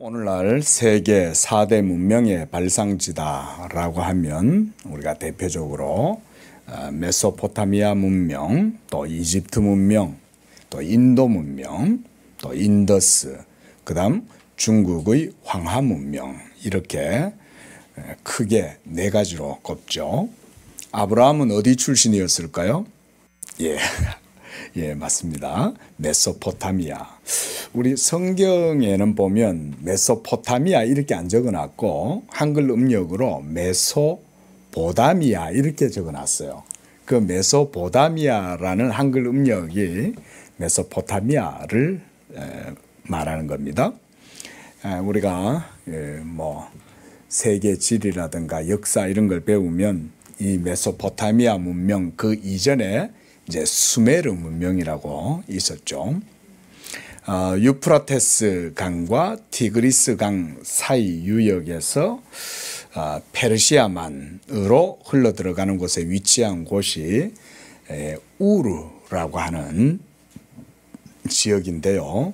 오늘날 세계 4대 문명의 발상지다라고 하면 우리가 대표적으로 메소포타미아 문명, 또 이집트 문명, 또 인도 문명, 또 인더스, 그 다음 중국의 황하 문명, 이렇게 크게 네 가지로 꼽죠. 아브라함은 어디 출신이었을까요? 예, 맞습니다. 메소포타미아. 우리 성경에는 보면 메소포타미아 이렇게 안 적어놨고 한글 음력으로 메소보다미아 이렇게 적어놨어요. 그 메소보다미아라는 한글 음력이 메소포타미아를 말하는 겁니다. 우리가 세계 지리라든가 역사 이런 걸 배우면 이 메소포타미아 문명 그 이전에 이제 수메르 문명이라고 있었죠. 유프라테스 강과 티그리스 강 사이 유역에서 페르시아만으로 흘러 들어가는 곳에 위치한 곳이 우르라고 하는 지역인데요.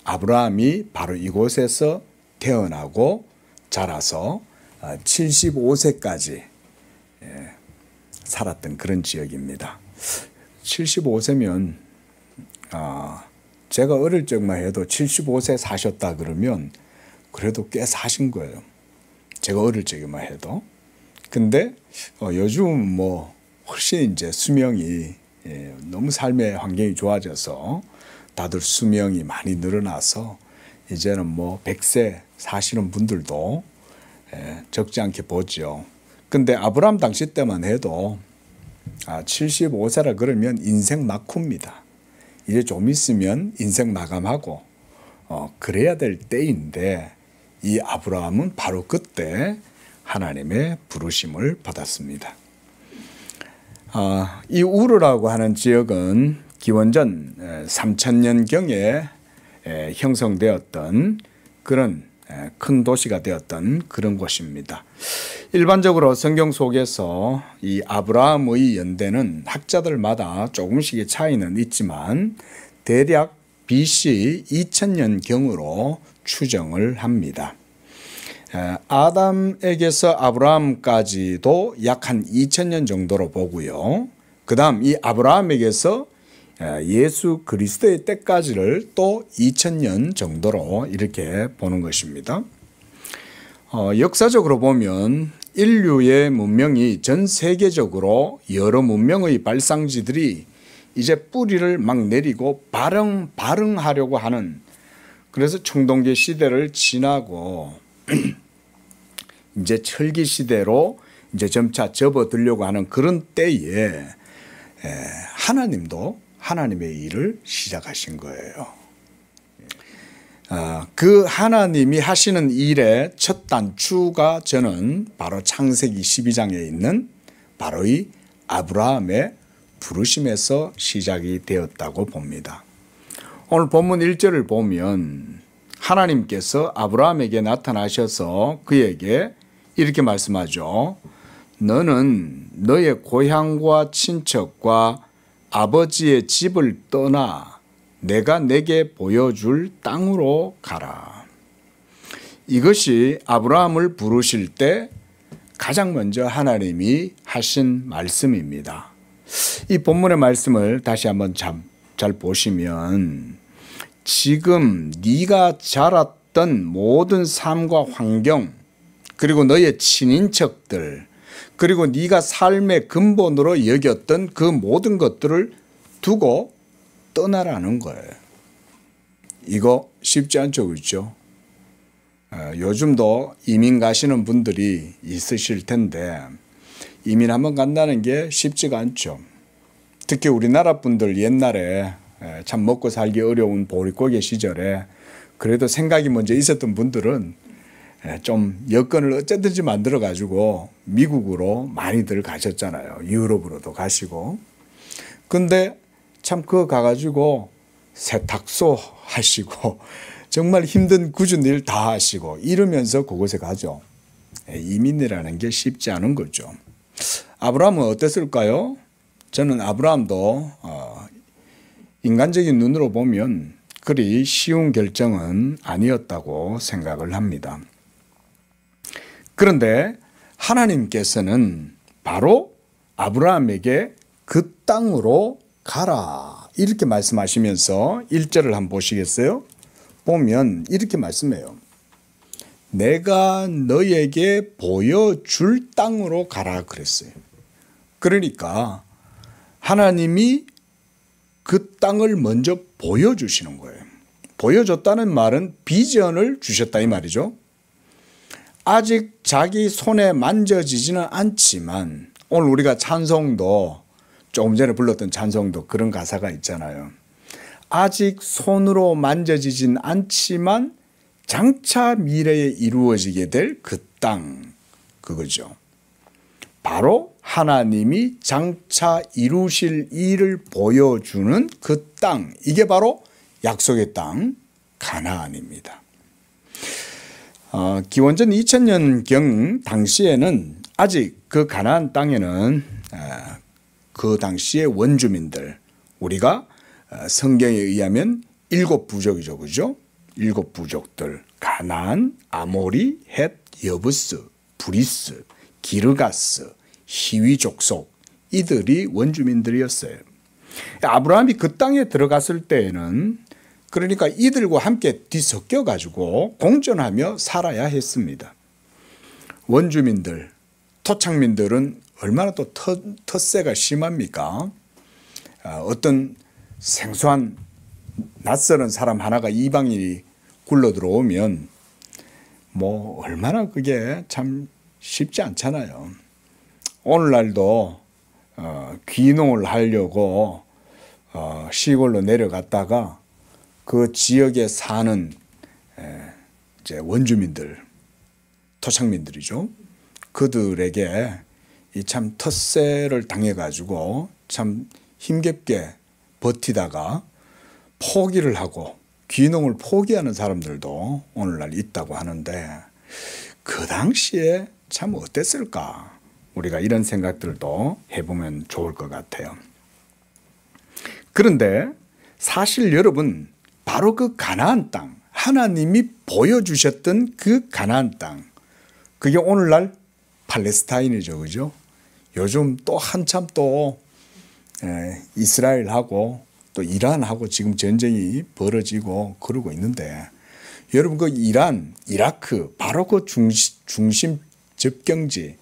아브라함이 바로 이곳에서 태어나고 자라서 75세까지 살았던 그런 지역입니다. 75세면 제가 어릴 적만 해도 75세 사셨다 그러면 그래도 꽤 사신 거예요. 제가 어릴 적에만 해도. 근데 요즘 훨씬 이제 수명이 너무 삶의 환경이 좋아져서 다들 수명이 많이 늘어나서 이제는 100세 사시는 분들도 적지 않게 보죠. 근데 아브라함 당시 때만 해도 75세라 그러면 인생 막후입니다. 이제 좀 있으면 인생 마감하고 그래야 될 때인데 이 아브라함은 바로 그때 하나님의 부르심을 받았습니다. 이 우르라고 하는 지역은 기원전 3000년경에 형성되었던 그런 큰 도시가 되었던 그런 곳입니다. 일반적으로 성경 속에서 이 아브라함의 연대는 학자들마다 조금씩의 차이는 있지만 대략 BC 2000년경으로 추정을 합니다. 아담에게서 아브라함까지도 약 한 2000년 정도로 보고요. 그 다음 이 아브라함에게서 예수 그리스도의 때까지를 또 2000년 정도로 이렇게 보는 것입니다. 역사적으로 보면 인류의 문명이 전 세계적으로 여러 문명의 발상지들이 이제 뿌리를 막 내리고 발흥하려고 하는, 그래서 청동기 시대를 지나고 이제 철기 시대로 이제 점차 접어들려고 하는 그런 때에 하나님도 하나님의 일을 시작하신 거예요. 그 하나님이 하시는 일의 첫 단추가 저는 바로 창세기 12장에 있는 바로 이 아브라함의 부르심에서 시작이 되었다고 봅니다. 오늘 본문 1절을 보면 하나님께서 아브라함에게 나타나셔서 그에게 이렇게 말씀하죠. 너는 너의 고향과 친척과 아버지의 집을 떠나 내가 내게 보여줄 땅으로 가라. 이것이 아브라함을 부르실 때 가장 먼저 하나님이 하신 말씀입니다. 이 본문의 말씀을 다시 한번 잘 보시면 지금 네가 자랐던 모든 삶과 환경, 그리고 너의 친인척들, 그리고 네가 삶의 근본으로 여겼던 그 모든 것들을 두고 떠나라는 거예요. 이거 쉽지 않죠, 그렇죠? 요즘도 이민 가시는 분들이 있으실 텐데 이민 한번 간다는 게 쉽지가 않죠. 특히 우리나라 분들 옛날에 참 먹고 살기 어려운 보릿고개 시절에 그래도 생각이 먼저 있었던 분들은 좀 여건을 어쨌든지 만들어 가지고 미국으로 많이들 가셨잖아요. 유럽으로도 가시고. 근데 참 그거 가가지고 세탁소 하시고 정말 힘든 굳은 일 다 하시고 이러면서 그곳에 가죠. 이민이라는 게 쉽지 않은 거죠. 아브라함은 어땠을까요? 저는 아브라함도 인간적인 눈으로 보면 그리 쉬운 결정은 아니었다고 생각을 합니다. 그런데 하나님께서는 바로 아브라함에게 그 땅으로 가라 이렇게 말씀하시면서 1절을 한번 보시겠어요? 보면 이렇게 말씀해요. 내가 너에게 보여줄 땅으로 가라 그랬어요. 그러니까 하나님이 그 땅을 먼저 보여주시는 거예요. 보여줬다는 말은 비전을 주셨다 이 말이죠. 아직 자기 손에 만져지지는 않지만 오늘 우리가 찬송도 조금 전에 불렀던 찬송도 그런 가사가 있잖아요. 아직 손으로 만져지진 않지만 장차 미래에 이루어지게 될 그 땅, 그거죠. 바로 하나님이 장차 이루실 일을 보여주는 그 땅, 이게 바로 약속의 땅 가나안입니다. 기원전 2000년경 당시에는 아직 그 가나안 땅에는 그 당시의 원주민들, 우리가 성경에 의하면 7부족이죠, 그죠? 7부족들, 가나안, 아모리, 헷, 여부스, 브리스, 기르가스, 히위 족속, 이들이 원주민들이었어요. 아브라함이 그 땅에 들어갔을 때에는 그러니까 이들과 함께 뒤섞여 가지고 공존하며 살아야 했습니다. 원주민들, 토착민들은 얼마나 또 텃세가 심합니까? 어떤 생소한 낯설은 사람 하나가 이방인이 굴러 들어오면 뭐 얼마나 그게 참 쉽지 않잖아요. 오늘날도 귀농을 하려고 시골로 내려갔다가 그 지역에 사는 이제 원주민들, 토착민들이죠. 그들에게 이 참 텃세를 당해가지고 참 힘겹게 버티다가 포기를 하고 귀농을 포기하는 사람들도 오늘날 있다고 하는데 그 당시에 참 어땠을까? 우리가 이런 생각들도 해보면 좋을 것 같아요. 그런데 사실 여러분, 바로 그 가나안 땅, 하나님이 보여주셨던 그 가나안 땅, 그게 오늘날 팔레스타인이죠, 그죠? 요즘 또 한참 또 이스라엘하고 또 이란하고 지금 전쟁이 벌어지고 그러고 있는데 여러분 그 이란, 이라크 바로 그 중심 접경지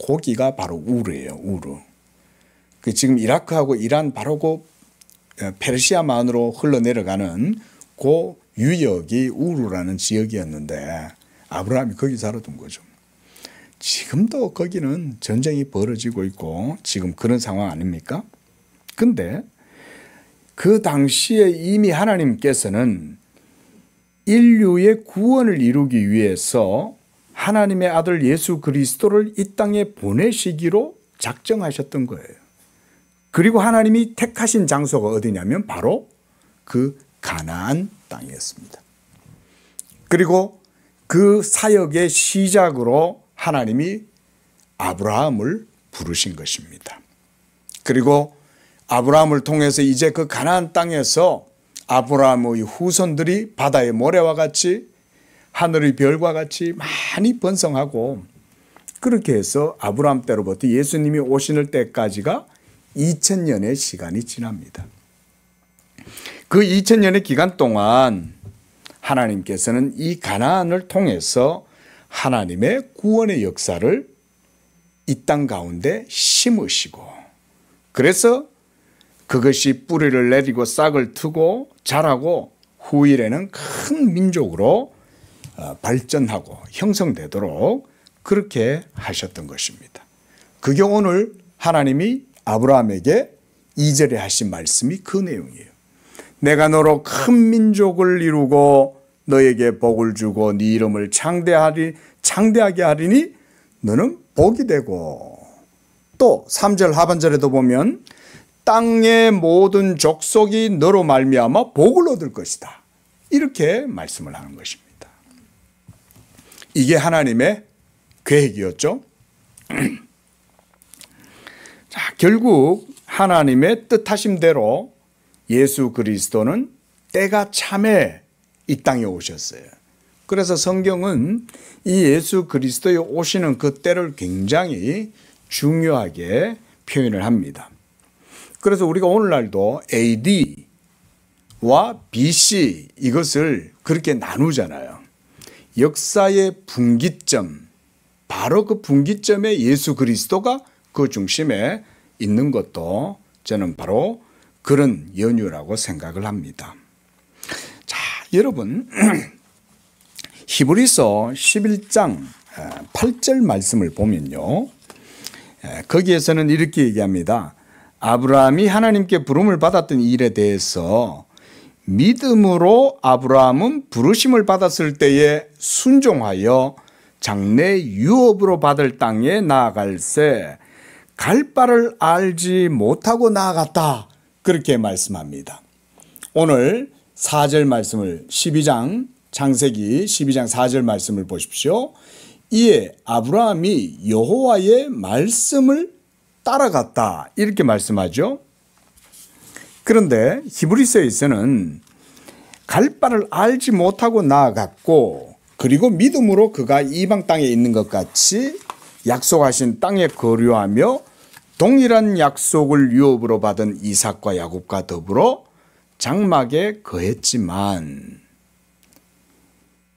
거기가 바로 우르예요, 우르. 그 지금 이라크하고 이란 바로 그 페르시아만으로 흘러내려가는 그 유역이 우르라는 지역이었는데 아브라함이 거기 살았던 거죠. 지금도 거기는 전쟁이 벌어지고 있고 지금 그런 상황 아닙니까? 근데 그 당시에 이미 하나님께서는 인류의 구원을 이루기 위해서 하나님의 아들 예수 그리스도를 이 땅에 보내시기로 작정하셨던 거예요. 그리고 하나님이 택하신 장소가 어디냐면 바로 그 가나안 땅이었습니다. 그리고 그 사역의 시작으로 하나님이 아브라함을 부르신 것입니다. 그리고 아브라함을 통해서 이제 그 가나안 땅에서 아브라함의 후손들이 바다의 모래와 같이 하늘의 별과 같이 많이 번성하고 그렇게 해서 아브라함 때로부터 예수님이 오시는 때까지가 2000년의 시간이 지납니다. 그 2000년의 기간 동안 하나님께서는 이 가나안을 통해서 하나님의 구원의 역사를 이 땅 가운데 심으시고 그래서 그것이 뿌리를 내리고 싹을 트고 자라고 후일에는 큰 민족으로 발전하고 형성되도록 그렇게 하셨던 것입니다. 그게 오늘 하나님이 아브라함에게 2절에 하신 말씀이 그 내용이에요. 내가 너로 큰 민족을 이루고 너에게 복을 주고 네 이름을 창대하게 하리니 너는 복이 되고 또 3절 하반절에도 보면 땅의 모든 족속이 너로 말미암아 복을 얻을 것이다. 이렇게 말씀을 하는 것입니다. 이게 하나님의 계획이었죠. 자, 결국 하나님의 뜻하심대로 예수 그리스도는 때가 참에 이 땅에 오셨어요. 그래서 성경은 이 예수 그리스도의 오시는 그 때를 굉장히 중요하게 표현을 합니다. 그래서 우리가 오늘날도 AD와 BC 이것을 그렇게 나누잖아요. 역사의 분기점, 바로 그 분기점에 예수 그리스도가 그 중심에 있는 것도 저는 바로 그런 연유라고 생각을 합니다. 자, 여러분 히브리서 11장 8절 말씀을 보면요, 거기에서는 이렇게 얘기합니다. 아브라함이 하나님께 부름을 받았던 일에 대해서 믿음으로 아브라함은 부르심을 받았을 때에 순종하여 장래 유업으로 받을 땅에 나아갈새 갈 바를 알지 못하고 나아갔다, 그렇게 말씀합니다. 오늘 4절 말씀을 창세기 12장 4절 말씀을 보십시오. 이에 아브라함이 여호와의 말씀을 따라갔다, 이렇게 말씀하죠. 그런데 히브리서에서는 갈 바를 알지 못하고 나아갔고, 그리고 믿음으로 그가 이방 땅에 있는 것 같이 약속하신 땅에 거류하며 동일한 약속을 유업으로 받은 이삭과 야곱과 더불어 장막에 거했지만,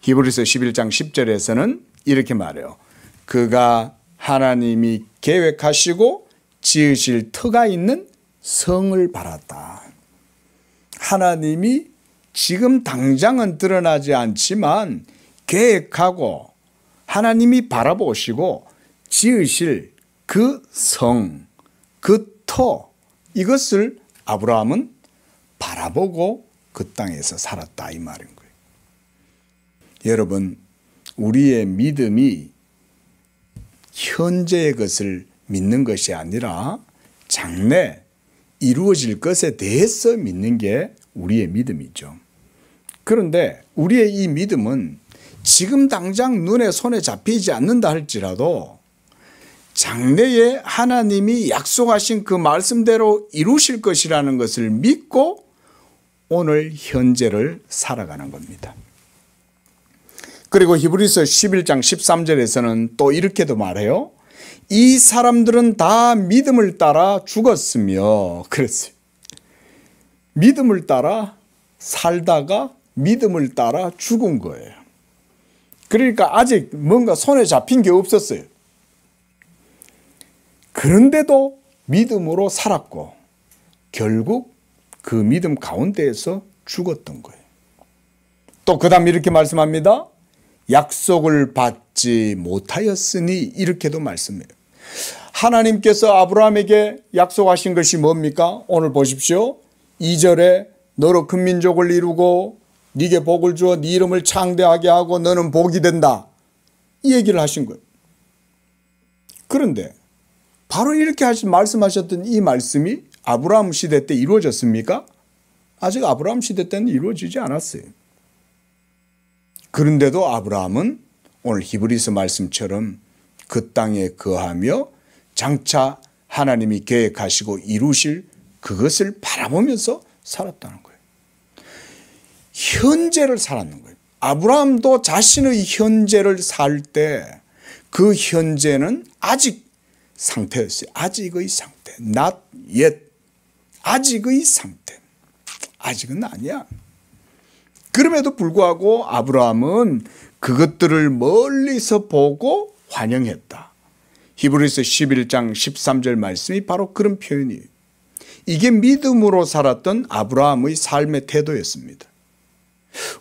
히브리서 11장 10절에서는 이렇게 말해요. 그가 하나님이 계획하시고 지으실 터가 있는 성을 바랐다. 하나님이 지금 당장은 드러나지 않지만 계획하고 하나님이 바라보시고 지으실 그 성, 그 터, 이것을 아브라함은 바라보고 그 땅에서 살았다, 이 말인 거예요. 여러분, 우리의 믿음이 현재의 것을 믿는 것이 아니라 장래 이루어질 것에 대해서 믿는 게 우리의 믿음이죠. 그런데 우리의 이 믿음은 지금 당장 눈에 손에 잡히지 않는다 할지라도 장래에 하나님이 약속하신 그 말씀대로 이루실 것이라는 것을 믿고 오늘 현재를 살아가는 겁니다. 그리고 히브리서 11장 13절에서는 또 이렇게도 말해요. 이 사람들은 다 믿음을 따라 죽었으며, 그랬어요. 믿음을 따라 살다가 믿음을 따라 죽은 거예요. 그러니까 아직 뭔가 손에 잡힌 게 없었어요. 그런데도 믿음으로 살았고 결국 그 믿음 가운데에서 죽었던 거예요. 또 그 다음 이렇게 말씀합니다. 약속을 받지 못하였으니, 이렇게도 말씀해요. 하나님께서 아브라함에게 약속하신 것이 뭡니까? 오늘 보십시오. 2절에 너로 큰 민족을 이루고 네게 복을 주어 네 이름을 창대하게 하고 너는 복이 된다, 이 얘기를 하신 거예요. 그런데 바로 이렇게 말씀하셨던 이 말씀이 아브라함 시대 때 이루어졌습니까? 아직 아브라함 시대 때는 이루어지지 않았어요. 그런데도 아브라함은 오늘 히브리서 말씀처럼 그 땅에 거하며 장차 하나님이 계획하시고 이루실 그것을 바라보면서 살았다는 거예요. 현재를 살았는 거예요. 아브라함도 자신의 현재를 살 때 그 현재는 아직 상태였어요. 아직의 상태. Not yet. 아직의 상태. 아직은 아니야. 그럼에도 불구하고 아브라함은 그것들을 멀리서 보고 환영했다. 히브리서 11장 13절 말씀이 바로 그런 표현이에요. 이게 믿음으로 살았던 아브라함의 삶의 태도였습니다.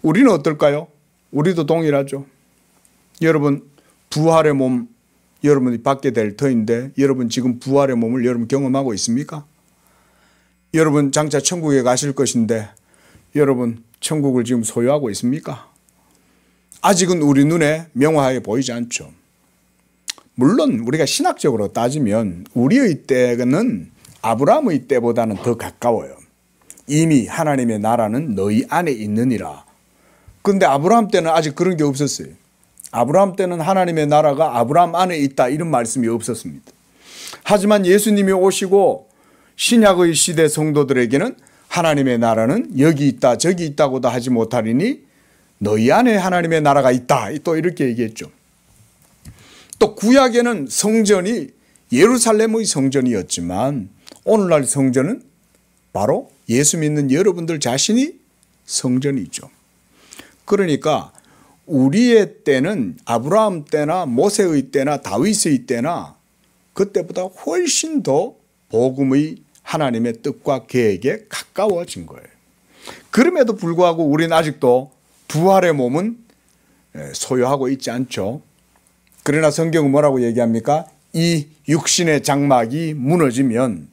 우리는 어떨까요? 우리도 동일하죠. 여러분, 부활의 몸 여러분이 받게 될 터인데 여러분 지금 부활의 몸을 여러분 경험하고 있습니까? 여러분 장차 천국에 가실 것인데 여러분 천국을 지금 소유하고 있습니까? 아직은 우리 눈에 명확하게 보이지 않죠. 물론 우리가 신학적으로 따지면 우리의 때는 아브라함의 때보다는 더 가까워요. 이미 하나님의 나라는 너희 안에 있느니라. 그런데 아브라함 때는 아직 그런 게 없었어요. 아브라함 때는 하나님의 나라가 아브라함 안에 있다, 이런 말씀이 없었습니다. 하지만 예수님이 오시고 신약의 시대 성도들에게는 하나님의 나라는 여기 있다 저기 있다고도 하지 못하리니 너희 안에 하나님의 나라가 있다. 또 이렇게 얘기했죠. 또 구약에는 성전이 예루살렘의 성전이었지만 오늘날 성전은 바로 예수 믿는 여러분들 자신이 성전이죠. 그러니까 우리의 때는 아브라함 때나 모세의 때나 다윗의 때나 그때보다 훨씬 더 복음의 하나님의 뜻과 계획에 가까워진 거예요. 그럼에도 불구하고 우리는 아직도 부활의 몸은 소유하고 있지 않죠. 그러나 성경은 뭐라고 얘기합니까? 이 육신의 장막이 무너지면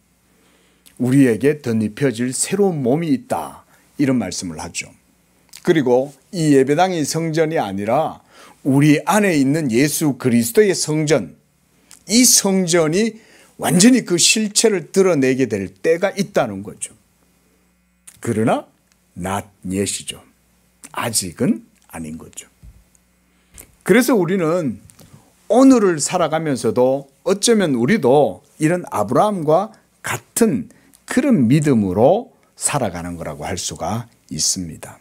우리에게 덧입혀질 새로운 몸이 있다. 이런 말씀을 하죠. 그리고 이 예배당이 성전이 아니라 우리 안에 있는 예수 그리스도의 성전, 이 성전이 완전히 그 실체를 드러내게 될 때가 있다는 거죠. 그러나 not yet이죠. 아직은 아닌 거죠. 그래서 우리는 오늘을 살아가면서도 어쩌면 우리도 이런 아브라함과 같은 그런 믿음으로 살아가는 거라고 할 수가 있습니다.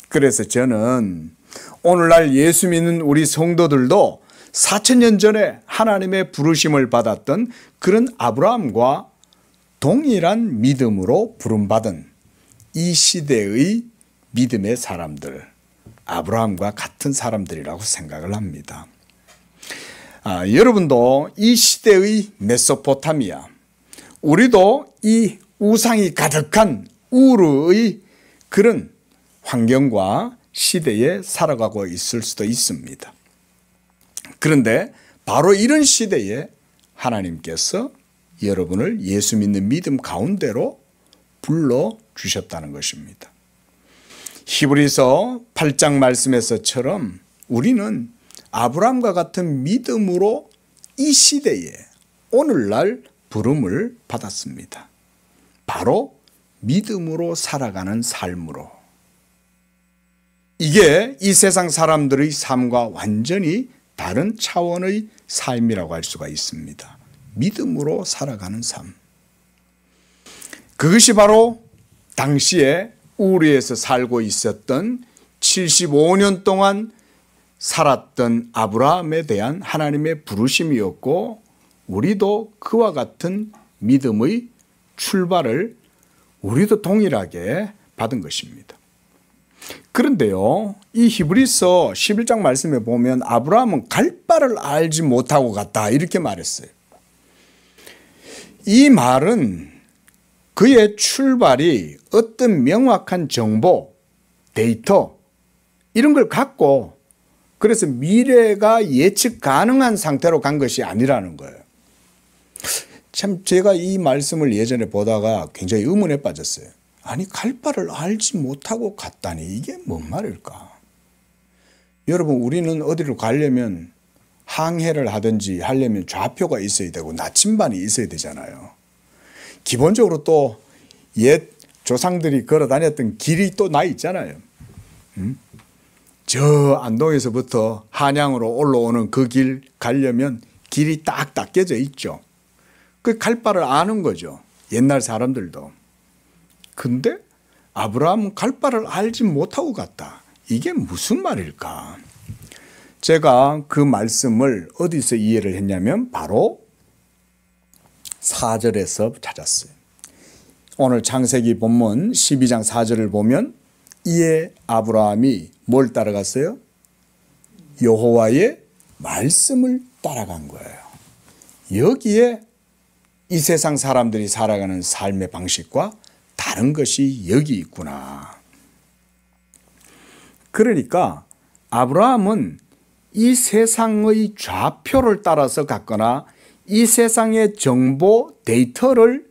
그래서 저는 오늘날 예수 믿는 우리 성도들도 4000년 전에 하나님의 부르심을 받았던 그런 아브라함과 동일한 믿음으로 부름받은 이 시대의 믿음의 사람들, 아브라함과 같은 사람들이라고 생각을 합니다. 여러분도 이 시대의 메소포타미아, 우리도 이 우상이 가득한 우르의 그런 환경과 시대에 살아가고 있을 수도 있습니다. 그런데 바로 이런 시대에 하나님께서 여러분을 예수 믿는 믿음 가운데로 불러주셨다는 것입니다. 히브리서 8장 말씀에서처럼 우리는 아브라함과 같은 믿음으로 이 시대에 오늘날 부름을 받았습니다. 바로 믿음으로 살아가는 삶으로. 이게 이 세상 사람들의 삶과 완전히 다른 차원의 삶이라고 할 수가 있습니다. 믿음으로 살아가는 삶. 그것이 바로 당시에 우르에서 살고 있었던 75년 동안 살았던 아브라함에 대한 하나님의 부르심이었고, 우리도 그와 같은 믿음의 출발을 우리도 동일하게 받은 것입니다. 그런데요, 이 히브리서 11장 말씀에 보면 아브라함은 갈 바를 알지 못하고 갔다 이렇게 말했어요. 이 말은 그의 출발이 어떤 명확한 정보, 데이터 이런 걸 갖고 그래서 미래가 예측 가능한 상태로 간 것이 아니라는 거예요. 참 제가 이 말씀을 예전에 보다가 굉장히 의문에 빠졌어요. 아니 갈 바를 알지 못하고 갔다니 이게 뭔 말일까? 여러분 우리는 어디로 가려면 항해를 하든지 하려면 좌표가 있어야 되고 나침반이 있어야 되잖아요. 기본적으로 또 옛 조상들이 걸어 다녔던 길이 또 나 있잖아요. 저 안동에서부터 한양으로 올라오는 그 길 가려면 길이 딱 닦여져 있죠. 그 갈 바를 아는 거죠. 옛날 사람들도. 근데 아브라함은 갈 바를 알지 못하고 갔다. 이게 무슨 말일까? 제가 그 말씀을 어디서 이해를 했냐면 바로 4절에서 찾았어요. 오늘 창세기 본문 12장 4절을 보면 이에 아브라함이 뭘 따라갔어요? 여호와의 말씀을 따라간 거예요. 여기에 이 세상 사람들이 살아가는 삶의 방식과 다른 것이 여기 있구나. 그러니까 아브라함은 이 세상의 좌표를 따라서 갔거나 이 세상의 정보 데이터를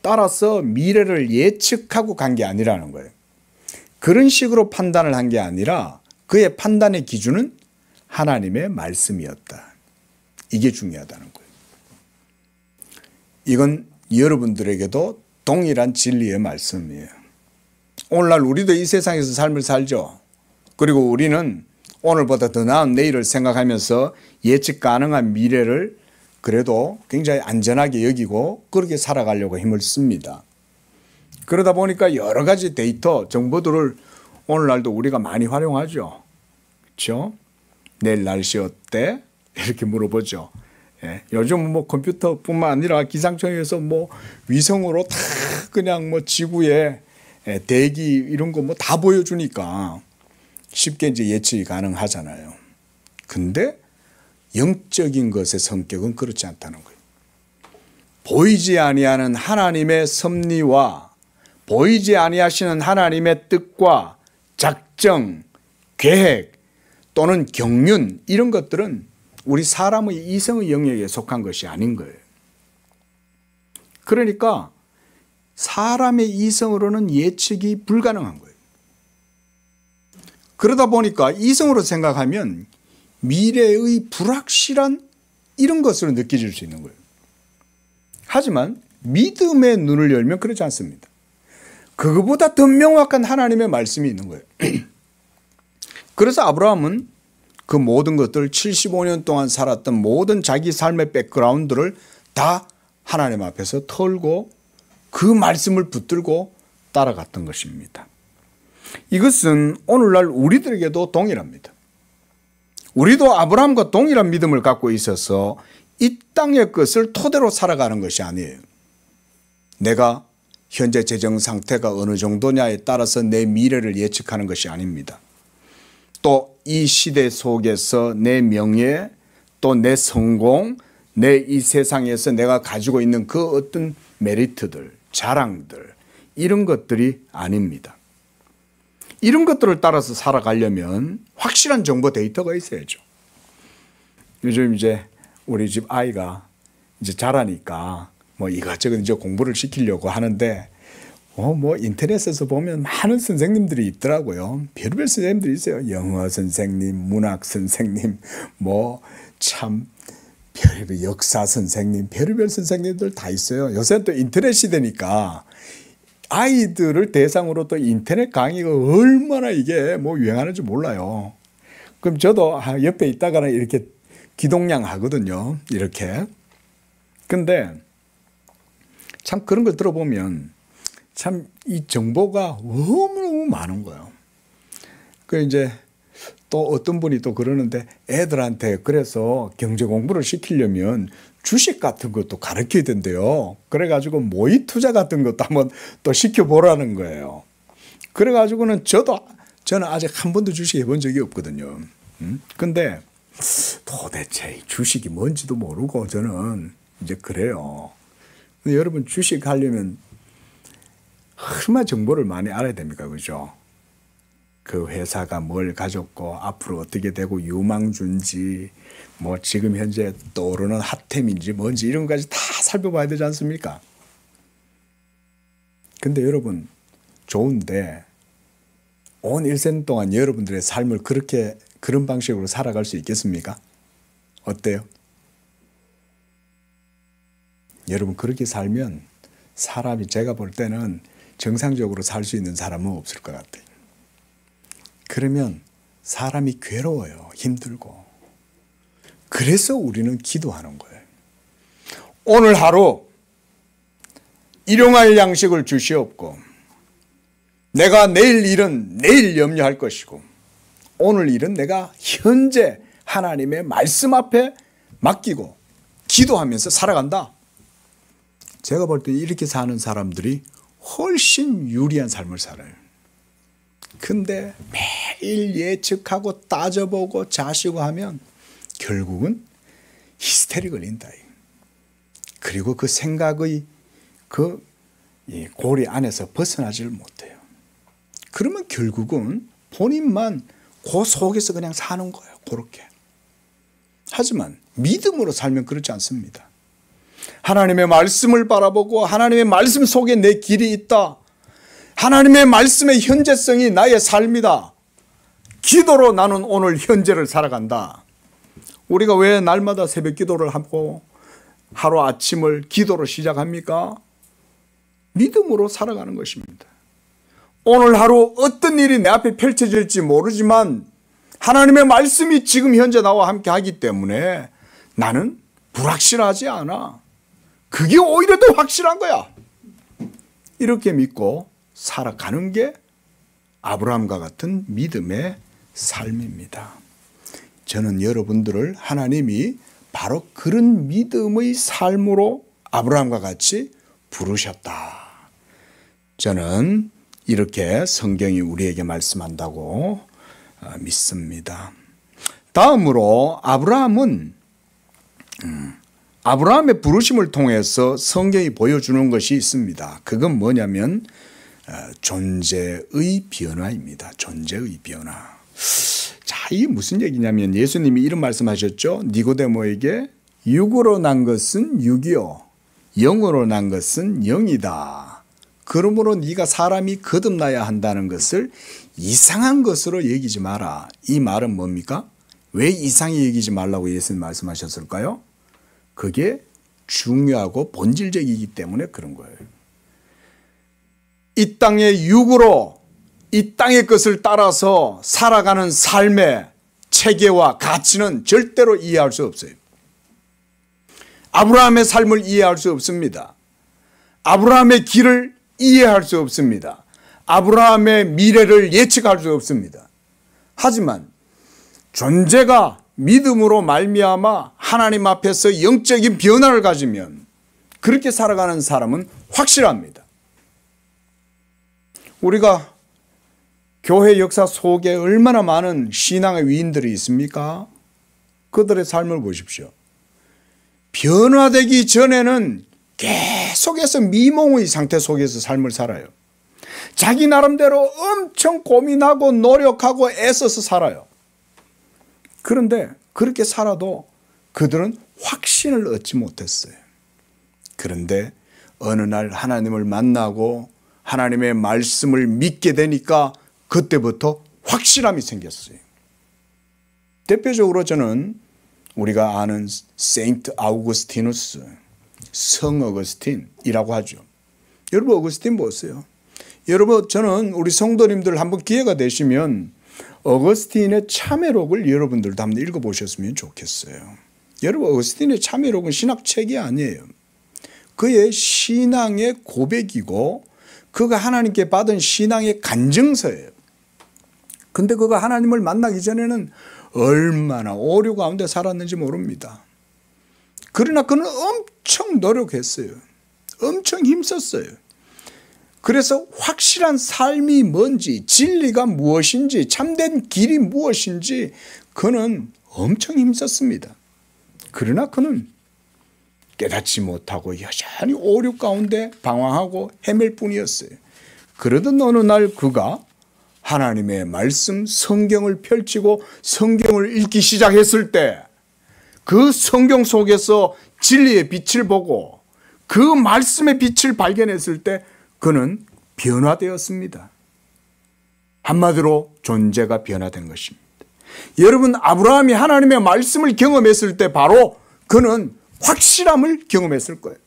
따라서 미래를 예측하고 간 게 아니라는 거예요. 그런 식으로 판단을 한 게 아니라 그의 판단의 기준은 하나님의 말씀이었다. 이게 중요하다는 거예요. 이건 여러분들에게도 동일한 진리의 말씀이에요. 오늘날 우리도 이 세상에서 삶을 살죠. 그리고 우리는 오늘보다 더 나은 내일을 생각하면서 예측 가능한 미래를 그래도 굉장히 안전하게 여기고 그렇게 살아가려고 힘을 씁니다. 그러다 보니까 여러 가지 데이터, 정보들을 오늘날도 우리가 많이 활용하죠. 그렇죠? 내일 날씨 어때? 이렇게 물어보죠. 예. 요즘 뭐 컴퓨터뿐만 아니라 기상청에서 뭐 위성으로 다 그냥 뭐 지구의 대기 이런 거 뭐 다 보여주니까 쉽게 이제 예측이 가능하잖아요. 근데 영적인 것의 성격은 그렇지 않다는 거예요. 보이지 아니하는 하나님의 섭리와 보이지 아니하시는 하나님의 뜻과 작정, 계획 또는 경륜 이런 것들은 우리 사람의 이성의 영역에 속한 것이 아닌 거예요. 그러니까 사람의 이성으로는 예측이 불가능한 거예요. 그러다 보니까 이성으로 생각하면 미래의 불확실한 이런 것으로 느껴질 수 있는 거예요. 하지만 믿음의 눈을 열면 그렇지 않습니다. 그거보다 더 명확한 하나님의 말씀이 있는 거예요. 그래서 아브라함은 그 모든 것들 75년 동안 살았던 모든 자기 삶의 백그라운드를 다 하나님 앞에서 털고 그 말씀을 붙들고 따라갔던 것입니다. 이것은 오늘날 우리들에게도 동일합니다. 우리도 아브라함과 동일한 믿음을 갖고 있어서 이 땅의 것을 토대로 살아가는 것이 아니에요. 내가 현재 재정 상태가 어느 정도냐에 따라서 내 미래를 예측하는 것이 아닙니다. 또 이 시대 속에서 내 명예, 또 내 성공, 내 이 세상에서 내가 가지고 있는 그 어떤 메리트들, 자랑들 이런 것들이 아닙니다. 이런 것들을 따라서 살아가려면 확실한 정보 데이터가 있어야죠. 요즘 이제 우리 집 아이가 이제 자라니까 뭐 이것저것 이제 공부를 시키려고 하는데 뭐 인터넷에서 보면 많은 선생님들이 있더라고요. 별별 선생님들이 있어요. 영어 선생님, 문학 선생님, 뭐 참 별별 역사 선생님, 별별 선생님들 다 있어요. 요새는 또 인터넷 시대니까 아이들을 대상으로 또 인터넷 강의가 얼마나 이게 뭐 유행하는지 몰라요. 그럼 저도 옆에 있다가는 이렇게 기동량 하거든요. 이렇게. 근데 참 그런 걸 들어보면 참 이 정보가 너무너무 많은 거예요. 그 이제 또 어떤 분이 또 그러는데 애들한테 그래서 경제 공부를 시키려면 주식 같은 것도 가르쳐야 된대요. 그래가지고 모의 투자 같은 것도 한번 또 시켜보라는 거예요. 그래가지고는 저는 아직 한 번도 주식 해본 적이 없거든요. 근데 도대체 주식이 뭔지도 모르고 저는 이제 그래요. 근데 여러분 주식 하려면 얼마나 정보를 많이 알아야 됩니까? 그죠? 그 회사가 뭘 가졌고 앞으로 어떻게 되고 유망주인지 뭐 지금 현재 떠오르는 핫템인지 뭔지 이런 것까지 다 살펴봐야 되지 않습니까? 근데 여러분 좋은데 온 일생 동안 여러분들의 삶을 그런 방식으로 살아갈 수 있겠습니까? 어때요? 여러분 그렇게 살면 사람이 제가 볼 때는 정상적으로 살 수 있는 사람은 없을 것 같아요. 그러면 사람이 괴로워요. 힘들고. 그래서 우리는 기도하는 거예요. 오늘 하루 일용할 양식을 주시옵고 내가 내일 일은 내일 염려할 것이고 오늘 일은 내가 현재 하나님의 말씀 앞에 맡기고 기도하면서 살아간다. 제가 볼 때 이렇게 사는 사람들이 훨씬 유리한 삶을 살아요. 근데 매일 예측하고 따져보고 자시고 하면 결국은 히스테리 걸린다. 그리고 그 생각의 그 고리 안에서 벗어나지를 못해요. 그러면 결국은 본인만 그 속에서 그냥 사는 거예요. 그렇게. 하지만 믿음으로 살면 그렇지 않습니다. 하나님의 말씀을 바라보고 하나님의 말씀 속에 내 길이 있다. 하나님의 말씀의 현재성이 나의 삶이다. 기도로 나는 오늘 현재를 살아간다. 우리가 왜 날마다 새벽 기도를 하고 하루 아침을 기도로 시작합니까? 믿음으로 살아가는 것입니다. 오늘 하루 어떤 일이 내 앞에 펼쳐질지 모르지만 하나님의 말씀이 지금 현재 나와 함께 하기 때문에 나는 불확실하지 않아. 그게 오히려 더 확실한 거야. 이렇게 믿고 살아가는 게 아브라함과 같은 믿음의 삶입니다. 저는 여러분들을 하나님이 바로 그런 믿음의 삶으로 아브라함과 같이 부르셨다. 저는 이렇게 성경이 우리에게 말씀한다고 믿습니다. 다음으로 아브라함의 부르심을 통해서 성경이 보여주는 것이 있습니다. 그건 뭐냐면 존재의 변화입니다. 존재의 변화. 자, 이게 무슨 얘기냐면 예수님이 이런 말씀하셨죠. 니고데모에게 육으로 난 것은 육이요 영으로 난 것은 영이다. 그러므로 네가 사람이 거듭나야 한다는 것을 이상한 것으로 여기지 마라. 이 말은 뭡니까? 왜 이상히 여기지 말라고 예수님 말씀하셨을까요? 그게 중요하고 본질적이기 때문에 그런 거예요. 이 땅의 육으로 이 땅의 것을 따라서 살아가는 삶의 체계와 가치는 절대로 이해할 수 없어요. 아브라함의 삶을 이해할 수 없습니다. 아브라함의 길을 이해할 수 없습니다. 아브라함의 미래를 예측할 수 없습니다. 하지만 존재가 믿음으로 말미암아 하나님 앞에서 영적인 변화를 가지면 그렇게 살아가는 사람은 확실합니다. 우리가 교회 역사 속에 얼마나 많은 신앙의 위인들이 있습니까? 그들의 삶을 보십시오. 변화되기 전에는 계속해서 미몽의 상태 속에서 삶을 살아요. 자기 나름대로 엄청 고민하고 노력하고 애써서 살아요. 그런데 그렇게 살아도 그들은 확신을 얻지 못했어요. 그런데 어느 날 하나님을 만나고 하나님의 말씀을 믿게 되니까 그때부터 확실함이 생겼어요. 대표적으로 저는 우리가 아는 세인트 아우구스티누스, 성 어거스틴이라고 하죠. 여러분 어거스틴 보세요. 여러분 저는 우리 성도님들 한번 기회가 되시면 어거스틴의 참회록을 여러분들도 한번 읽어보셨으면 좋겠어요. 여러분 어거스틴의 참회록은 신학책이 아니에요. 그의 신앙의 고백이고 그가 하나님께 받은 신앙의 간증서예요. 근데 그가 하나님을 만나기 전에는 얼마나 오류 가운데 살았는지 모릅니다. 그러나 그는 엄청 노력했어요. 엄청 힘썼어요. 그래서 확실한 삶이 뭔지, 진리가 무엇인지, 참된 길이 무엇인지 그는 엄청 힘썼습니다. 그러나 그는 깨닫지 못하고 여전히 오류 가운데 방황하고 헤맬 뿐이었어요. 그러던 어느 날 그가 하나님의 말씀 성경을 펼치고 성경을 읽기 시작했을 때 그 성경 속에서 진리의 빛을 보고 그 말씀의 빛을 발견했을 때 그는 변화되었습니다. 한마디로 존재가 변화된 것입니다. 여러분 아브라함이 하나님의 말씀을 경험했을 때 바로 그는 확실함을 경험했을 거예요.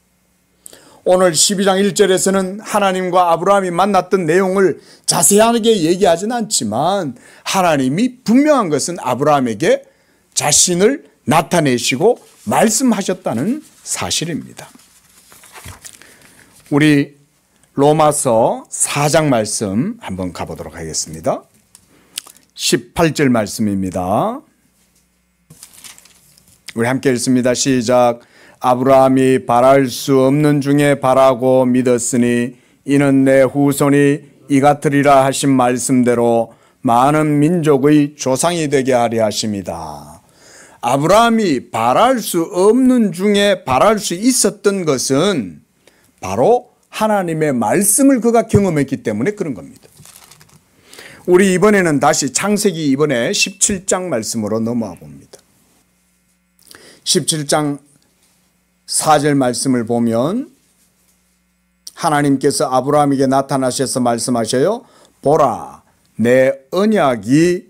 오늘 12장 1절에서는 하나님과 아브라함이 만났던 내용을 자세하게 얘기하진 않지만 하나님이 분명한 것은 아브라함에게 자신을 나타내시고 말씀하셨다는 사실입니다. 우리 로마서 4장 말씀 한번 가보도록 하겠습니다. 18절 말씀입니다. 우리 함께 읽습니다. 시작. 아브라함이 바랄 수 없는 중에 바라고 믿었으니 이는 내 후손이 이같으리라 하신 말씀대로 많은 민족의 조상이 되게 하려 하심이다. 아브라함이 바랄 수 없는 중에 바랄 수 있었던 것은 바로 하나님의 말씀을 그가 경험했기 때문에 그런 겁니다. 우리 이번에는 다시 창세기 이번에 17장 말씀으로 넘어와 봅니다. 17장 4절 말씀을 보면 하나님께서 아브라함에게 나타나셔서 말씀하셔요. 보라 내 언약이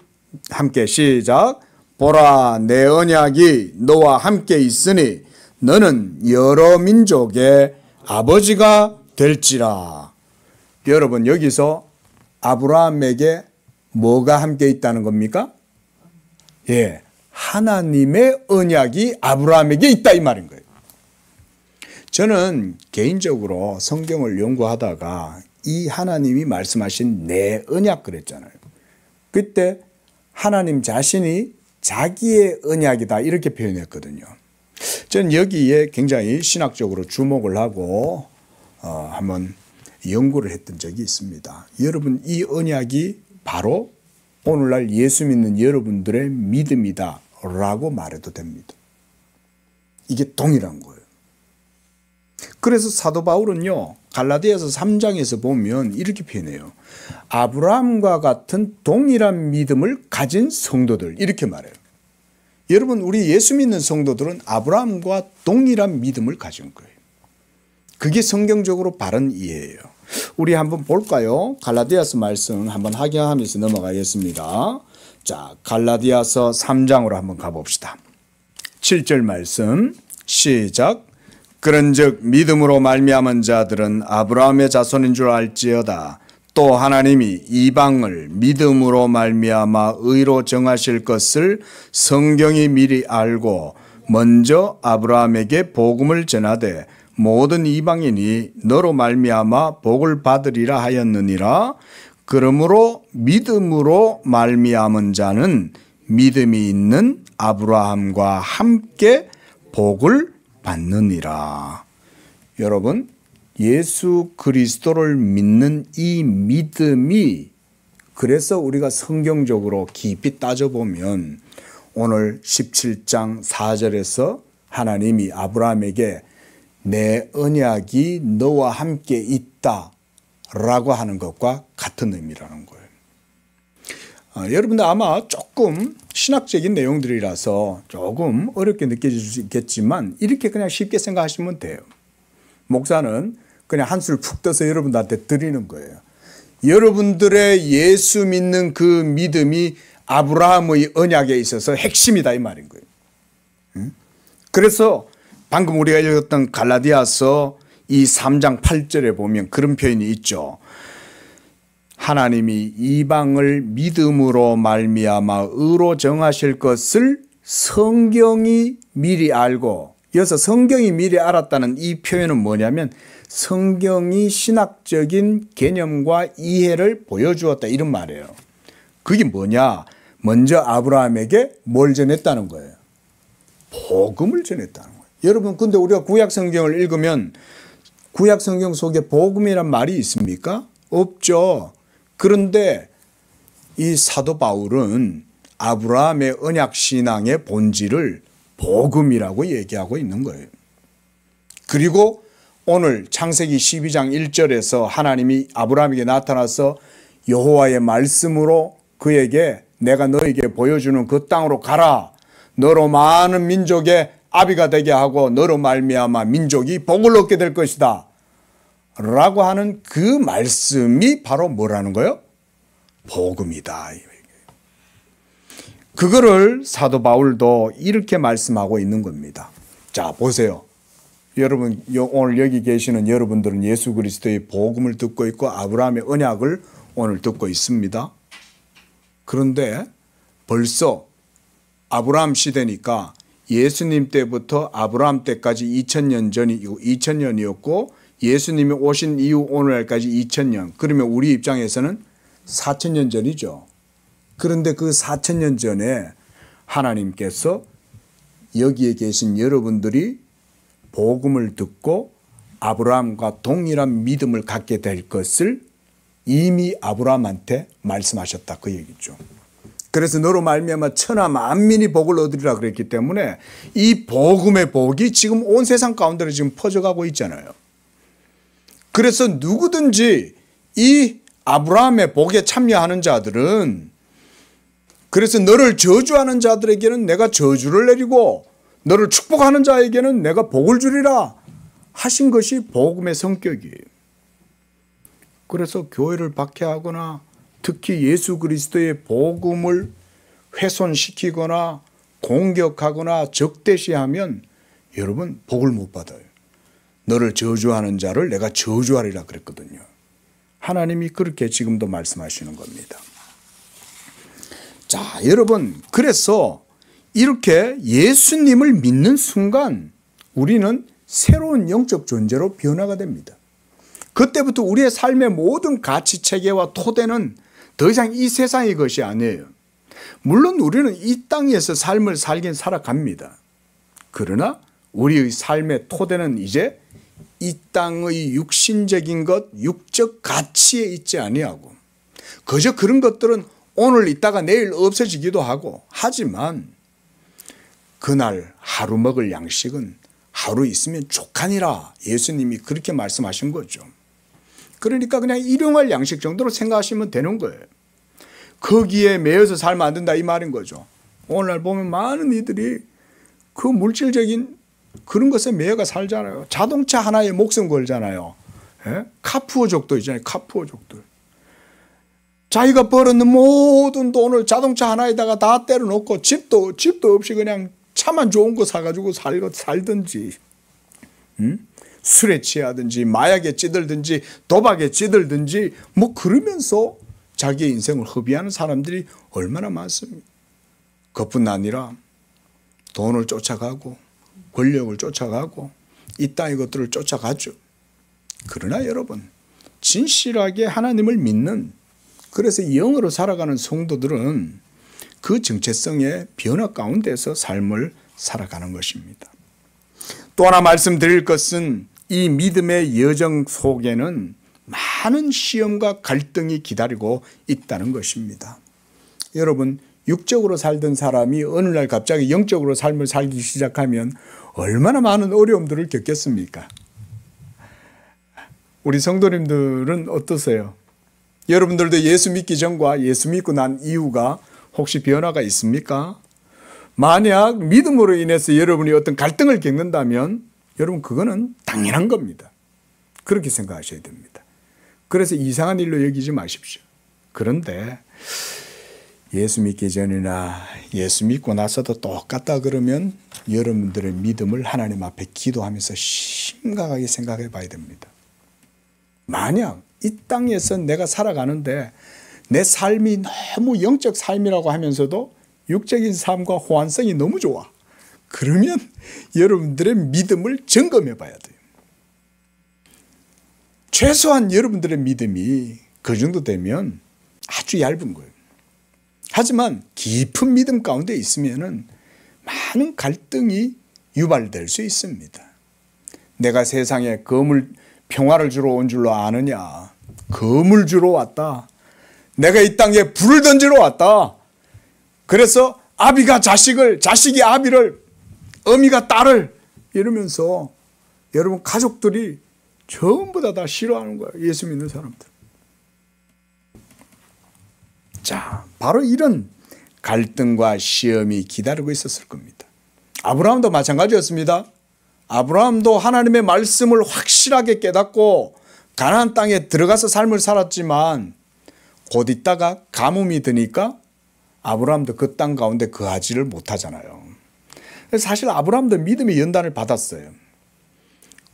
함께 시작. 보라 내 언약이 너와 함께 있으니 너는 여러 민족의 아버지가 될지라. 여러분 여기서 아브라함에게 뭐가 함께 있다는 겁니까? 하나님의 언약이 아브라함에게 있다 이 말인 거예요. 저는 개인적으로 성경을 연구하다가 이 하나님이 말씀하신 내 언약 그랬잖아요. 그때 하나님 자신이 자기의 언약이다 이렇게 표현했거든요. 저는 여기에 굉장히 신학적으로 주목을 하고 한번 연구를 했던 적이 있습니다. 여러분, 이 언약이 바로 오늘날 예수 믿는 여러분들의 믿음이다 라고 말해도 됩니다. 이게 동일한 거예요. 그래서 사도 바울은요, 갈라디아서 3장에서 보면 이렇게 표현해요. 아브라함과 같은 동일한 믿음을 가진 성도들, 이렇게 말해요. 여러분, 우리 예수 믿는 성도들은 아브라함과 동일한 믿음을 가진 거예요. 그게 성경적으로 바른 이해예요. 우리 한번 볼까요? 갈라디아서 말씀 한번 확인하면서 넘어가겠습니다. 자, 갈라디아서 3장으로 한번 가봅시다. 7절 말씀 시작. 그런즉 믿음으로 말미암은 자들은 아브라함의 자손인 줄 알지어다. 또 하나님이 이방을 믿음으로 말미암아 의로 정하실 것을 성경이 미리 알고 먼저 아브라함에게 복음을 전하되 모든 이방인이 너로 말미암아 복을 받으리라 하였느니라. 그러므로 믿음으로 말미암은 자는 믿음이 있는 아브라함과 함께 복을 받느니라. 여러분, 예수 그리스도를 믿는 이 믿음이, 그래서 우리가 성경적으로 깊이 따져보면 오늘 17장 4절에서 하나님이 아브라함에게 내 언약이 너와 함께 있다 라고 하는 것과 같은 의미라는 거예요. 여러분들 아마 조금 신학적인 내용들이라서 조금 어렵게 느껴질 수 있겠지만 이렇게 그냥 쉽게 생각하시면 돼요. 목사는 그냥 한술 푹 떠서 여러분들한테 드리는 거예요. 여러분들의 예수 믿는 그 믿음이 아브라함의 언약에 있어서 핵심이다 이 말인 거예요. 그래서 방금 우리가 읽었던 갈라디아서 이 3장 8절에 보면 그런 표현이 있죠. 하나님이 이방을 믿음으로 말미암아 의로 정하실 것을 성경이 미리 알고, 여기서 성경이 미리 알았다는 이 표현은 뭐냐면 성경이 신학적인 개념과 이해를 보여주었다 이런 말이에요. 그게 뭐냐? 먼저 아브라함에게 뭘 전했다는 거예요? 복음을 전했다는 거예요. 여러분, 근데 우리가 구약 성경을 읽으면 구약 성경 속에 복음이란 말이 있습니까? 없죠. 그런데 이 사도 바울은 아브라함의 언약 신앙의 본질을 복음이라고 얘기하고 있는 거예요. 그리고 오늘 창세기 12장 1절에서 하나님이 아브라함에게 나타나서 여호와의 말씀으로 그에게 내가 너에게 보여주는 그 땅으로 가라. 너로 많은 민족의 아비가 되게 하고 너로 말미암아 민족이 복을 얻게 될 것이다 라고 하는 그 말씀이 바로 뭐라는 거예요? 복음이다. 그거를 사도 바울도 이렇게 말씀하고 있는 겁니다. 자, 보세요. 여러분, 오늘 여기 계시는 여러분들은 예수 그리스도의 복음을 듣고 있고 아브라함의 언약을 오늘 듣고 있습니다. 그런데 벌써 아브라함 시대니까 예수님 때부터 아브라함 때까지 2000년이었고 예수님이 오신 이후 오늘날까지 2000년. 그러면 우리 입장에서는 4000년 전이죠. 그런데 그 4000년 전에 하나님께서 여기에 계신 여러분들이 복음을 듣고 아브라함과 동일한 믿음을 갖게 될 것을 이미 아브라함한테 말씀하셨다 그 얘기죠. 그래서 너로 말미암아 천하 만민이 복을 얻으리라 그랬기 때문에 이 복음의 복이 지금 온 세상 가운데로 지금 퍼져가고 있잖아요. 그래서 누구든지 이 아브라함의 복에 참여하는 자들은, 그래서 너를 저주하는 자들에게는 내가 저주를 내리고 너를 축복하는 자에게는 내가 복을 주리라 하신 것이 복음의 성격이에요. 그래서 교회를 박해하거나 특히 예수 그리스도의 복음을 훼손시키거나 공격하거나 적대시하면 여러분 복을 못 받아요. 너를 저주하는 자를 내가 저주하리라 그랬거든요. 하나님이 그렇게 지금도 말씀하시는 겁니다. 자, 여러분, 그래서 이렇게 예수님을 믿는 순간 우리는 새로운 영적 존재로 변화가 됩니다. 그때부터 우리의 삶의 모든 가치 체계와 토대는 더 이상 이 세상의 것이 아니에요. 물론 우리는 이 땅에서 삶을 살긴 살아갑니다. 그러나 우리의 삶의 토대는 이제 이 땅의 육신적인 것, 육적 가치에 있지 아니하고 그저 그런 것들은 오늘 있다가 내일 없어지기도 하고 하지만 그날 하루 먹을 양식은 하루 있으면 족하니라 예수님이 그렇게 말씀하신 거죠. 그러니까 그냥 일용할 양식 정도로 생각하시면 되는 거예요. 거기에 매여서 살면 안 된다 이 말인 거죠. 오늘날 보면 많은 이들이 그 물질적인 그런 것에 매여가 살잖아요. 자동차 하나에 목숨 걸잖아요. 예? 카푸어족도 있잖아요. 카푸어족들. 자기가 벌었는 모든 돈을 자동차 하나에다가 다 때려놓고 집도 없이 그냥 차만 좋은 거 사가지고 살든지 술에 취하든지 마약에 찌들든지 도박에 찌들든지 뭐 그러면서 자기의 인생을 허비하는 사람들이 얼마나 많습니까? 그뿐 아니라 돈을 쫓아가고 권력을 쫓아가고 이 땅의 것들을 쫓아가죠. 그러나 여러분 진실하게 하나님을 믿는 그래서 영으로 살아가는 성도들은 그 정체성의 변화 가운데서 삶을 살아가는 것입니다. 또 하나 말씀드릴 것은 이 믿음의 여정 속에는 많은 시험과 갈등이 기다리고 있다는 것입니다. 여러분 육적으로 살던 사람이 어느 날 갑자기 영적으로 삶을 살기 시작하면 얼마나 많은 어려움들을 겪겠습니까? 우리 성도님들은 어떠세요? 여러분들도 예수 믿기 전과 예수 믿고 난 이후가 혹시 변화가 있습니까? 만약 믿음으로 인해서 여러분이 어떤 갈등을 겪는다면 여러분 그거는 당연한 겁니다. 그렇게 생각하셔야 됩니다. 그래서 이상한 일로 여기지 마십시오. 그런데 예수 믿기 전이나 예수 믿고 나서도 똑같다 그러면 여러분들의 믿음을 하나님 앞에 기도하면서 심각하게 생각해 봐야 됩니다. 만약 이 땅에서 내가 살아가는데 내 삶이 너무 영적 삶이라고 하면서도 육적인 삶과 호환성이 너무 좋아. 그러면 여러분들의 믿음을 점검해 봐야 돼요. 최소한 여러분들의 믿음이 그 정도 되면 아주 얇은 거예요. 하지만 깊은 믿음 가운데 있으면은 많은 갈등이 유발될 수 있습니다. 내가 세상에 평화를 주러 온 줄로 아느냐. 검을 주러 왔다. 내가 이 땅에 불을 던지러 왔다. 그래서 아비가 자식이 아비를, 어미가 딸을 이러면서 여러분 가족들이 전부 다 싫어하는 거예요. 예수 믿는 사람들. 자, 바로 이런 갈등과 시험이 기다리고 있었을 겁니다. 아브라함도 마찬가지였습니다. 아브라함도 하나님의 말씀을 확실하게 깨닫고 가나안 땅에 들어가서 삶을 살았지만 곧 있다가 가뭄이 드니까 아브라함도 그 땅 가운데 거하지를 못하잖아요. 사실 아브라함도 믿음의 연단을 받았어요.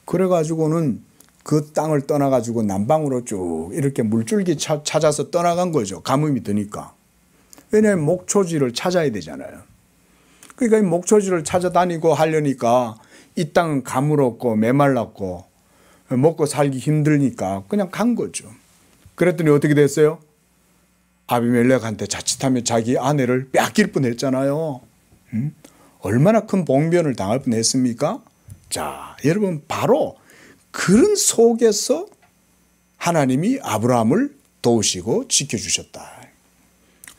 그래가지고는 그 땅을 떠나가지고 남방으로 쭉 이렇게 물줄기 찾아서 떠나간 거죠. 가뭄이 드니까. 왜냐하면 목초지를 찾아야 되잖아요. 그러니까 이 목초지를 찾아다니고 하려니까 이 땅은 가물었고 메말랐고 먹고 살기 힘드니까 그냥 간 거죠. 그랬더니 어떻게 됐어요? 아비멜렉한테 자칫하면 자기 아내를 뺏길 뻔했잖아요. 얼마나 큰 봉변을 당할 뻔했습니까? 자, 여러분 바로 그런 속에서 하나님이 아브라함을 도우시고 지켜주셨다.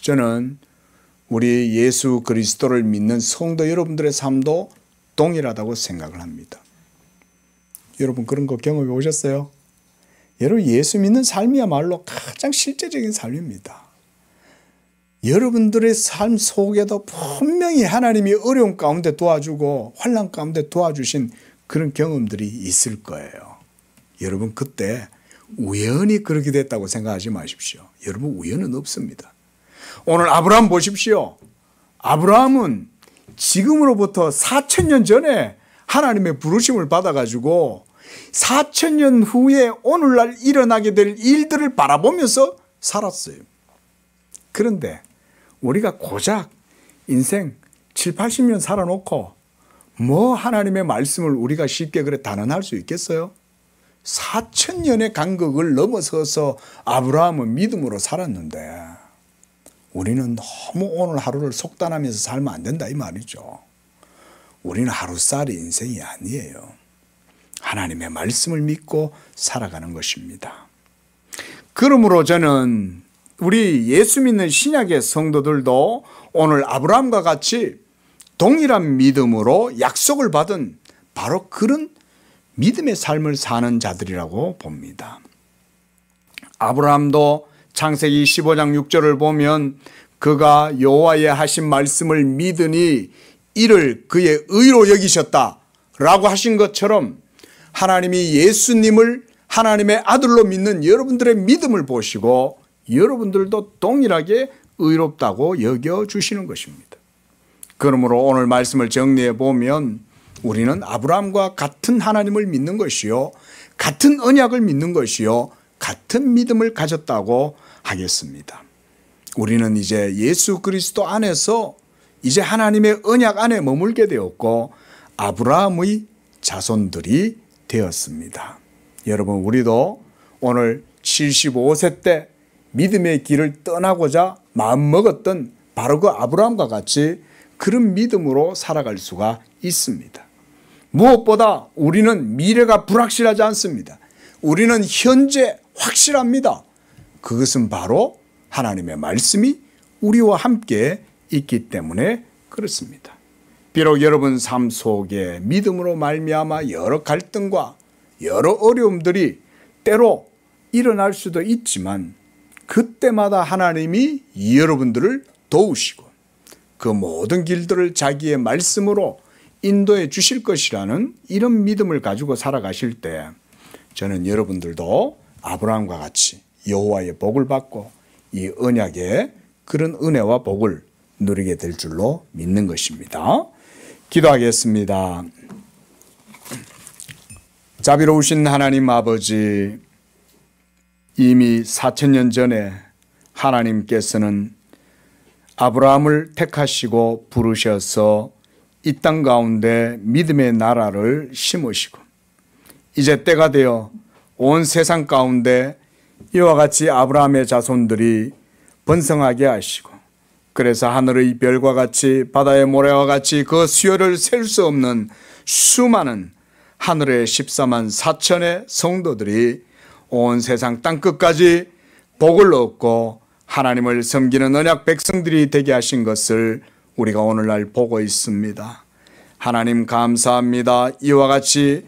저는 우리 예수 그리스도를 믿는 성도 여러분들의 삶도 동일하다고 생각을 합니다. 여러분 그런 거 경험해 보셨어요? 여러분 예수 믿는 삶이야말로 가장 실제적인 삶입니다. 여러분들의 삶 속에도 분명히 하나님이 어려움 가운데 도와주고 환난 가운데 도와주신 그런 경험들이 있을 거예요. 여러분 그때 우연히 그렇게 됐다고 생각하지 마십시오. 여러분 우연은 없습니다. 오늘 아브라함 보십시오. 아브라함은 지금으로부터 4,000년 전에 하나님의 부르심을 받아가지고 4,000년 후에 오늘날 일어나게 될 일들을 바라보면서 살았어요. 그런데 우리가 고작 인생 7, 80년 살아놓고 뭐 하나님의 말씀을 우리가 쉽게 그래 단언할 수 있겠어요? 4,000년의 간극을 넘어서서 아브라함은 믿음으로 살았는데 우리는 너무 오늘 하루를 속단하면서 살면 안 된다 이 말이죠. 우리는 하루살이 인생이 아니에요. 하나님의 말씀을 믿고 살아가는 것입니다. 그러므로 저는 우리 예수 믿는 신약의 성도들도 오늘 아브라함과 같이 동일한 믿음으로 약속을 받은 바로 그런 믿음의 삶을 사는 자들이라고 봅니다. 아브라함도 창세기 15장 6절을 보면 그가 여호와의 하신 말씀을 믿으니 이를 그의 의로 여기셨다라고 하신 것처럼 하나님이 예수님을 하나님의 아들로 믿는 여러분들의 믿음을 보시고 여러분들도 동일하게 의롭다고 여겨주시는 것입니다. 그러므로 오늘 말씀을 정리해 보면 우리는 아브라함과 같은 하나님을 믿는 것이요, 같은 언약을 믿는 것이요, 같은 믿음을 가졌다고 하겠습니다. 우리는 이제 예수 그리스도 안에서 이제 하나님의 언약 안에 머물게 되었고 아브라함의 자손들이 되었습니다. 여러분, 우리도 오늘 75세 때 믿음의 길을 떠나고자 마음먹었던 바로 그 아브라함과 같이 그런 믿음으로 살아갈 수가 있습니다. 무엇보다 우리는 미래가 불확실하지 않습니다. 우리는 현재 확실합니다. 그것은 바로 하나님의 말씀이 우리와 함께 있기 때문에 그렇습니다. 비록 여러분 삶 속에 믿음으로 말미암아 여러 갈등과 여러 어려움들이 때로 일어날 수도 있지만 그때마다 하나님이 여러분들을 도우시고 그 모든 길들을 자기의 말씀으로 인도해 주실 것이라는 이런 믿음을 가지고 살아가실 때 저는 여러분들도 아브라함과 같이 여호와의 복을 받고 이 언약의 그런 은혜와 복을 누리게 될 줄로 믿는 것입니다. 기도하겠습니다. 자비로우신 하나님 아버지, 이미 4,000년 전에 하나님께서는 아브라함을 택하시고 부르셔서 이 땅 가운데 믿음의 나라를 심으시고 이제 때가 되어 온 세상 가운데 이와 같이 아브라함의 자손들이 번성하게 하시고 그래서 하늘의 별과 같이 바다의 모래와 같이 그 수요를 셀 수 없는 수많은 하늘의 14만 4천의 성도들이 온 세상 땅끝까지 복을 얻고 하나님을 섬기는 언약 백성들이 되게 하신 것을 우리가 오늘날 보고 있습니다. 하나님 감사합니다. 이와 같이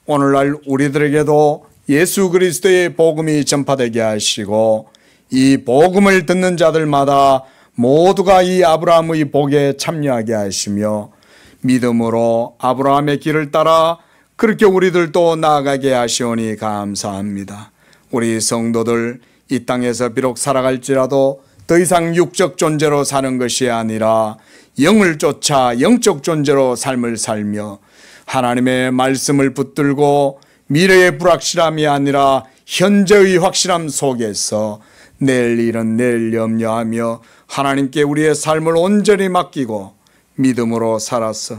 오늘날 우리들에게도 예수 그리스도의 복음이 전파되게 하시고 이 복음을 듣는 자들마다 모두가 이 아브라함의 복에 참여하게 하시며 믿음으로 아브라함의 길을 따라 그렇게 우리들도 나아가게 하시오니 감사합니다. 우리 성도들 이 땅에서 비록 살아갈지라도 더 이상 육적 존재로 사는 것이 아니라 영을 쫓아 영적 존재로 삶을 살며 하나님의 말씀을 붙들고 미래의 불확실함이 아니라 현재의 확실함 속에서 내일 일은 내일 염려하며 하나님께 우리의 삶을 온전히 맡기고 믿음으로 살아서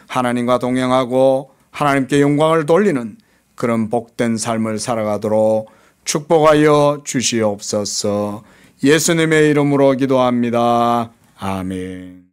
하나님과 동행하고 하나님께 영광을 돌리는 그런 복된 삶을 살아가도록 축복하여 주시옵소서. 예수님의 이름으로 기도합니다. 아멘.